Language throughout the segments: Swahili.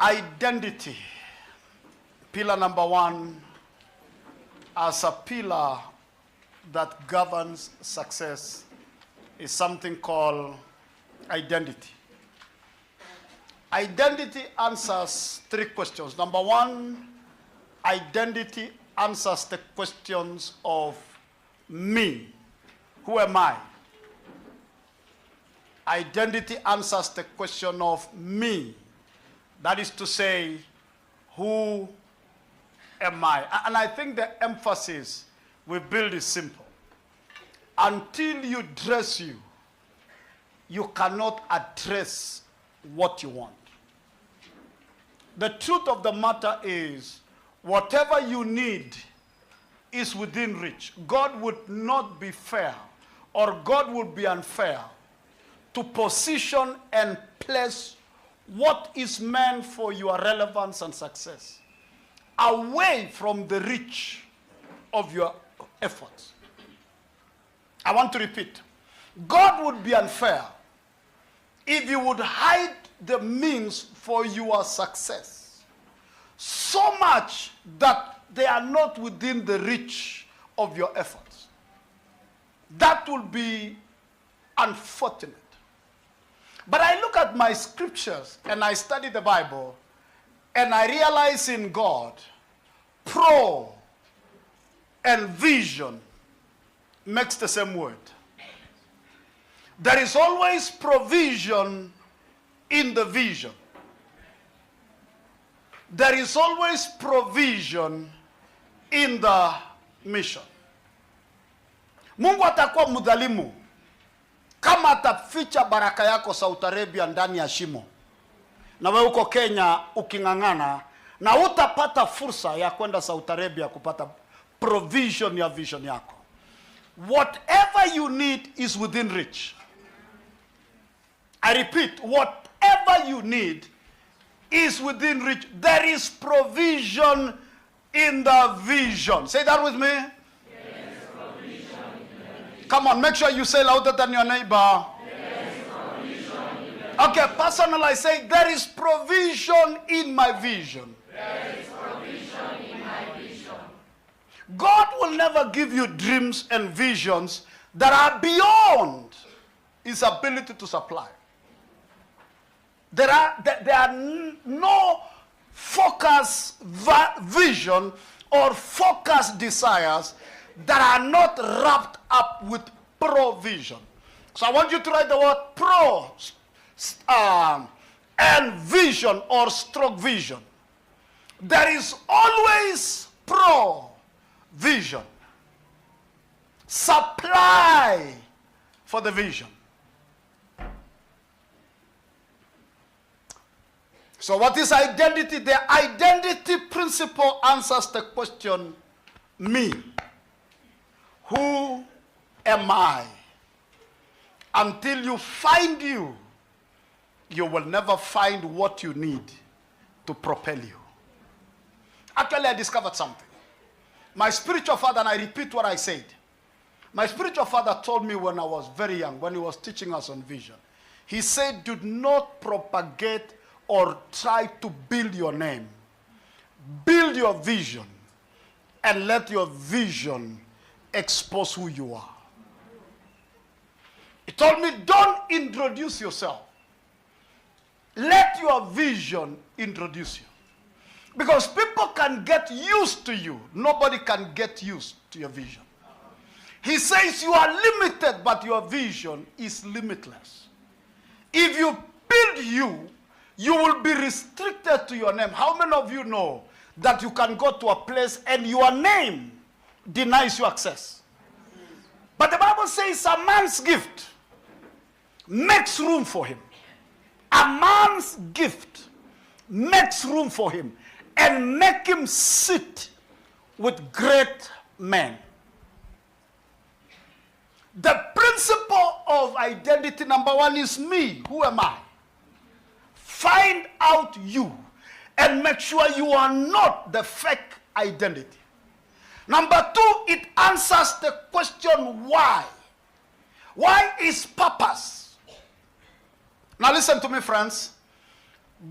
Identity. Pillar number one, as a pillar that governs success, is something called identity. Identity answers three questions. Number one, identity answers the questions of me. Who am I? Identity answers the question of me. That is to say, who am I? And I think the emphasis we build is simple. Until you dress you, you cannot address what you want. The truth of the matter is, whatever you need is within reach. God would not be fair, or God would be unfair to position and place what is meant for your relevance and success away from the reach of your efforts. I want to repeat. God would be unfair if you would hide the means for your success so much that they are not within the reach of your efforts. That would be unfortunate. But I look at my scriptures and I study the Bible and I realize in God, pro and vision makes the same word. There is always provision in the vision. There is always provision in the mission. Mungu atakuwa mdhalimu kama ataficha baraka yako Saudi Arabia ndani ya shimo, na wewe uko Kenya ukingangana, na utapata fursa ya kwenda Saudi Arabia kupata provision ya vision yako. Whatever you need is within reach. I repeat, whatever you need is within reach. There is provision in the vision. Say that with me. Come on, make sure you say louder than your neighbor. Okay, personal, I say, there is provision in my vision. There is provision in my vision. God will never give you dreams and visions that are beyond his ability to supply. There are no focus vision or focus desires that are not wrapped up with provision. So I want you to write the word pro and vision or stroke vision. There is always provision. Supply for the vision. So what is identity? The identity principle answers the question, me. Who am I? Until you find you, you will never find what you need to propel you. Actually, I discovered something. My spiritual father, and I repeat what I said. My spiritual father told me when I was very young, when he was teaching us on vision. He said, do not propagate or try to build your name. Build your vision and let your vision expose who you are. He told me, don't introduce yourself. Let your vision introduce you. Because people can get used to you. Nobody can get used to your vision. He says you are limited, but your vision is limitless. If you build you, you will be restricted to your name. How many of you know that you can go to a place and your name denies you access? But the Bible says a man's gift makes room for him. A man's gift makes room for him and make him sit with great men. The principle of identity, number one, is me. Who am I? Find out you and make sure you are not the fake identity. Number two, it answers the question why. Why is purpose? Now listen to me, friends.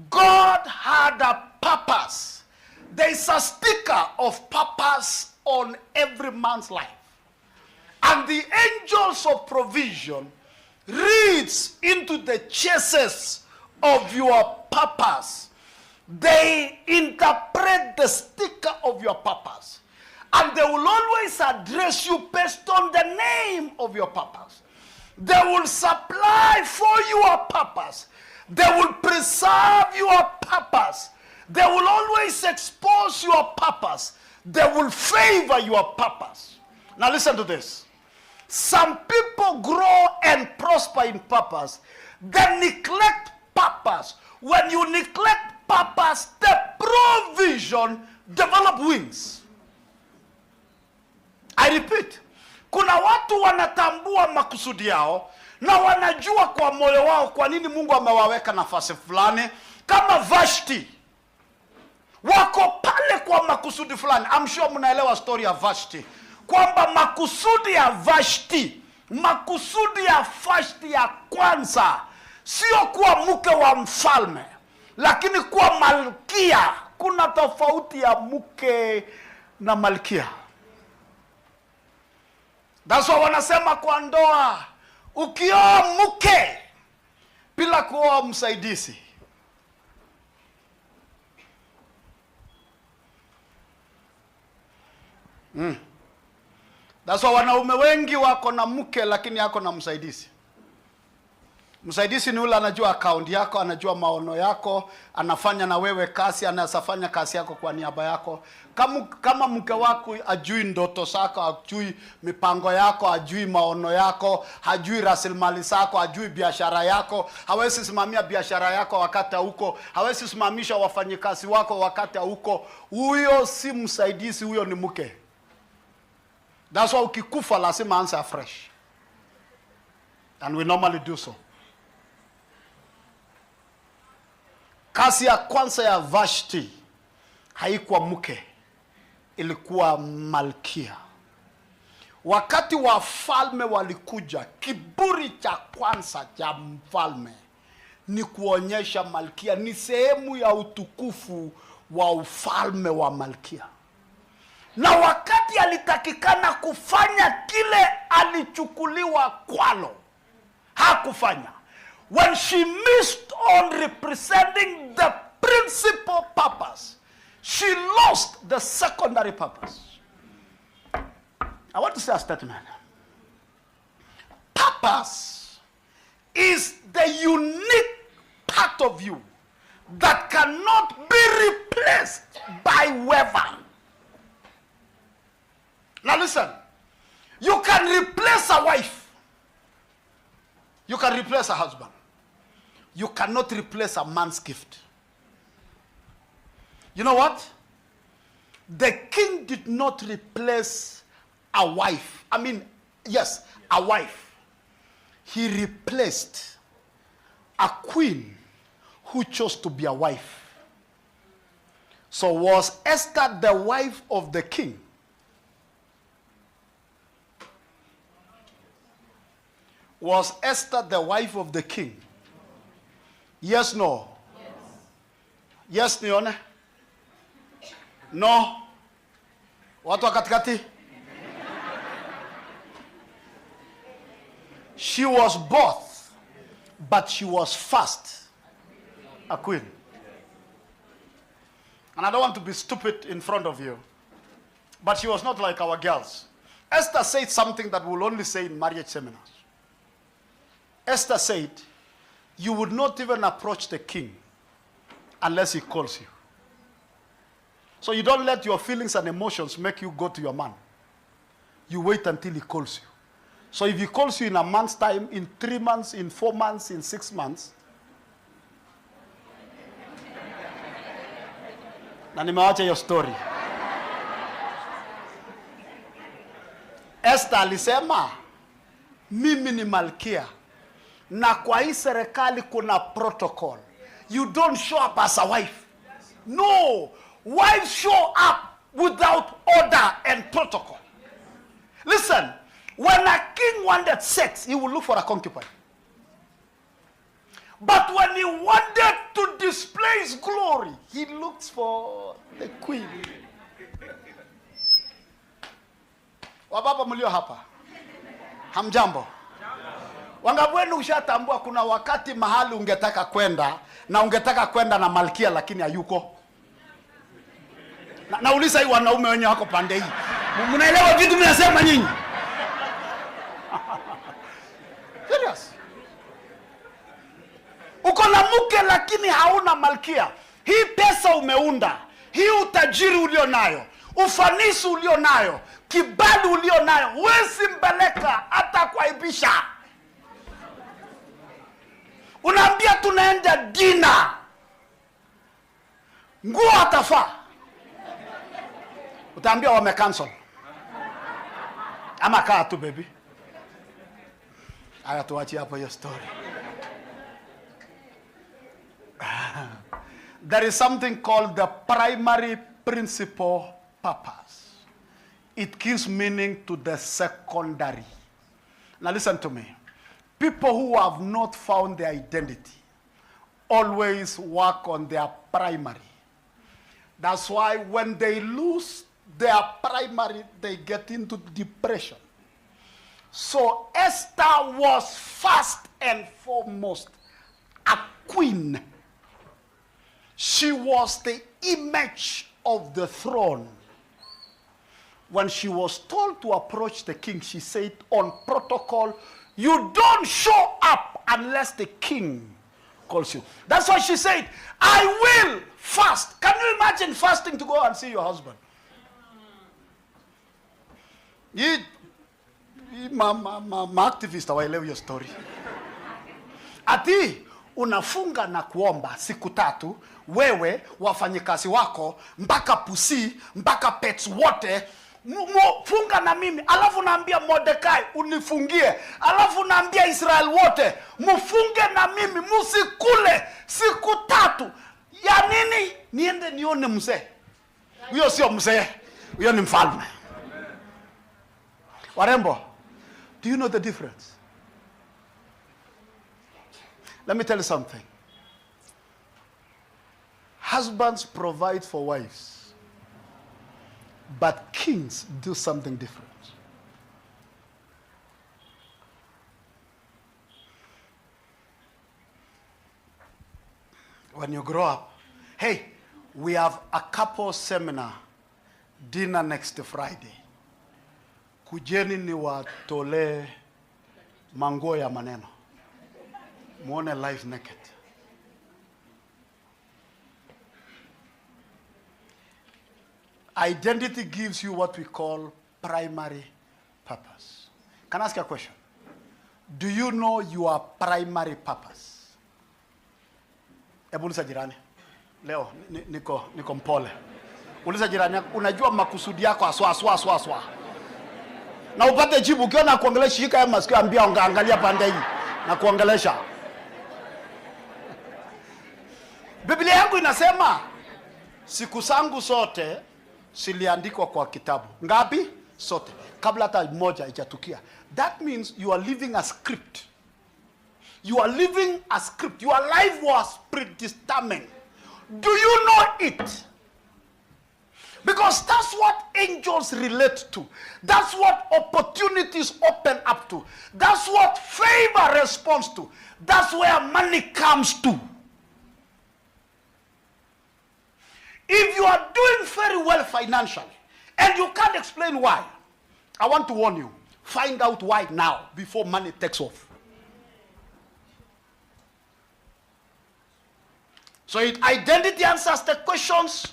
God God had a purpose. There is a sticker of purpose on every man's life. And the angels of provision reads into the chases of your purpose. They interpret the sticker of your purpose. And they will always address you based on the name of your purpose. They will supply for your purpose. They will preserve your purpose. They will always expose your purpose. They will favor your purpose. Now listen to this. Some people grow and prosper in purpose. They neglect purpose. When you neglect purpose, the provision develop wings. I repeat. Kuna watu wanatambua makusudi yao na wanajua kwa moyo wao kwa nini Mungu amewaweka nafasi fulani. Kama Vashti wako pale kwa makusudi fulani. I'm sure mnaelewa story ya Vashti. Kwamba makusudi ya Vashti, makusudi ya Vashti ya kwanza sio kuwa mke wa mfalme, lakini kuwa malkia. Kuna tofauti ya mke na malkia. That's why wanasema kwa ndoa, ukioa mke bila kuoa msaidizi, that's why wanaume wengi wako na mke lakini yako na msaidizi. Msaidizi ni ule anajua account yako, anajua maono yako, anafanya na wewe kazi, anasafanya kazi yako kwa niaba yako. Kama mke wako ajui ndoto zako, ajui mipango yako, ajui maono yako, hajui rasilimali zako, ajui biashara yako, hawezi simamia biashara yako wakati huko, hawezi simamisha wafanyikazi wako wakati huko, huyo si msaidizi, huyo ni mke. That's why ukikufa lazima anza afresh. And we normally do so. Kazi ya kwanza ya Vashti haikuwa mke, ilikuwa malkia. Wakati wafalme walikuja, kiburi cha kwanza cha mfalme ni kuonyesha malkia. Ni sehemu ya utukufu wa ufalme wa malkia. Na wakati alitakikana kufanya kile alichukuliwa kwalo, hakufanya. When she missed on representing the principal purpose, she lost the secondary purpose. I want to say a statement. Purpose is the unique part of you that cannot be replaced by weather. Now listen, you can replace a wife. You can replace a husband. You cannot replace a man's gift. You know what? The king did not replace a wife. I mean, yes, a wife. He replaced a queen who chose to be a wife. So was Esther the wife of the king? Was Esther the wife of the king? Yes, no? Yes, nione? No? Watu wa katikati? She was both, but she was first a queen. And I don't want to be stupid in front of you, but she was not like our girls. Esther said something that we'll only say in marriage seminars. Esther said, you would not even approach the king unless he calls you. So you don't let your feelings and emotions make you go to your man. You wait until he calls you. So if he calls you in a month's time, in 3 months, in 4 months, in 6 months, na nimewacha your story. Esther alisema, mimi ni malkia. Na kwa hii serikali kuna protocol. You don't show up as a wife. No. Wives show up without order and protocol. Listen, when a king wanted sex, he would look for a concubine. But when he wanted to display his glory, he looks for the queen. Wababa mlio hapa, hamjambo. Wangapi wenu ushatambua kuna wakati mahali ungetaka kwenda na ungetaka kwenda na malkia lakini hayuko? Nauliza hii wanaume wenye wako pande hii. Mnaelewa vitu mnasema nyinyi? Serious. Uko na mke lakini hauna malkia. Hii pesa umeunda, hii utajiri ulio nayo, ufanisi ulio nayo, kibali ulio nayo, huwezi mbeleka hata kuaibisha. Unaambia tunaenda dina, nguo atafaa, utaambia wame cancel. Ama kaa tu baby. Aya tuachi hapo hiyo story. There is something called the primary principal purpose. It gives meaning to the secondary. Now listen to me. People who have not found their identity always work on their primary. That's why when they lose their primary, they get into depression. So Esther was first and foremost a queen. She was the image of the throne. When she was told to approach the king, she said on protocol, you don't show up unless the king calls you. That's why she said, I will fast. Can you imagine fasting to go and see your husband? Activist, hawaelewi your story. Ati unafunga na kuomba siku 3, wewe, wafanyikazi wako, mpaka pusi, mpaka pets wote, funga na mimi, alafu naambia Mordekai unifungie, alafu naambia Israel wote mufunge na mimi, musikule siku 3. Ya nini? Niende nione mzee. Huyo sio mzee, huyo ni mfalme. Warembo, do you know the difference? Let me tell you something. Husbands provide for wives, but kings do something different. When you grow up, hey, we have a couple seminar, dinner next Friday. Kujeni ni watole mango ya maneno. Muone life naked. Identity gives you what we call primary purpose. Can I ask you a question? Do you know your primary purpose? Ebu uliza jirani. Leo niko mpole. Uliza jirani, unajua makusudi yako aswa. Na upate jibu, ukiona kuongelesha shika ya masikio, ambia angalia pande hii na kuongelesha. Biblia yangu inasema siku zangu zote ziliandikwa kwa kitabu. Ngapi? Sote. Kabla hata moja haijatukia. That means you are living a script. You are living a script. Your life was predetermined. Do you know it? Because that's what angels relate to. That's what opportunities open up to. That's what favor responds to. That's where money comes to. If you are doing very well financially and you can't explain why, I want to warn you, find out why now before money takes off. So identity answers the questions,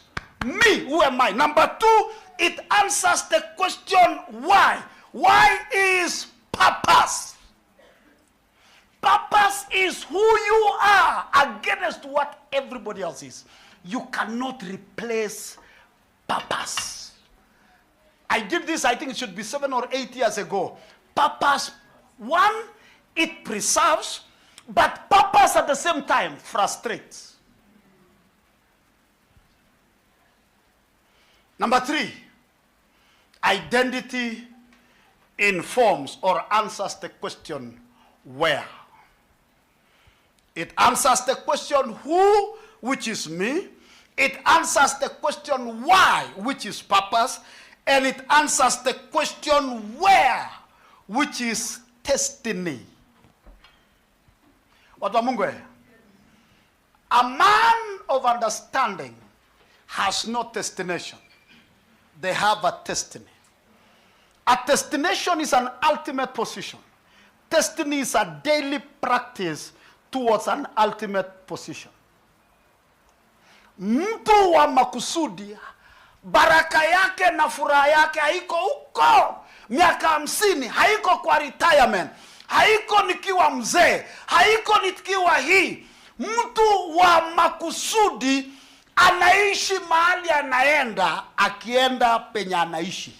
me, who am I? Number 2, it answers the question why. Why is purpose? Purpose is who you are against what everybody else is. You cannot replace purpose. I did this, I think it should be 7 or 8 years ago. Purpose, 1, it preserves, but purpose at the same time frustrates. Number 3, identity informs or answers the question where. It answers the question who, which is me. It answers the question why, which is purpose. And it answers the question where, which is destiny. Watu wa Mungu, a man of understanding has no destination. They have a destiny. A destination is an ultimate position. Destiny is a daily practice towards an ultimate position. Mtu wa makusudi, baraka yake na furaha yake haiko huko miaka 50, haiko kwa retirement, haiko nikiwa mzee, haiko nikiwa hii. Mtu wa makusudi anaishi mahali anaenda, akienda penye anaishi.